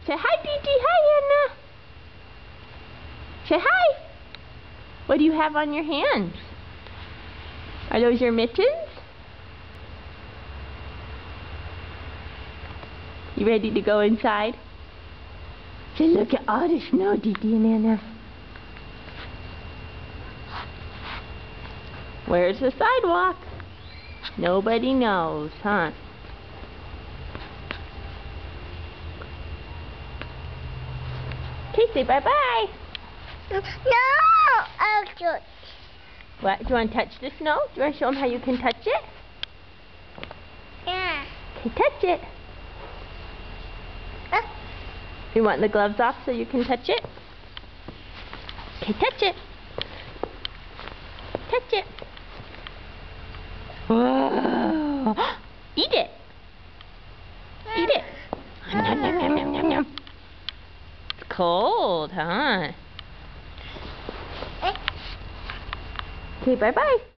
Say hi, Dee Dee. Hi, Anna. Say hi. What do you have on your hands? Are those your mittens? You ready to go inside? Say, look at all the snow, Dee Dee and Anna. Where's the sidewalk? Nobody knows, huh? Okay, say bye-bye. No! Oh, good. What? Do you want to touch the snow? Do you want to show them how you can touch it? Yeah. Okay, touch it. You want the gloves off so you can touch it? Okay, touch it. Touch it. Whoa. Eat it. Eat it. Yum, yum, yum, yum, yum, yum. It's cold, huh? Okay, bye-bye.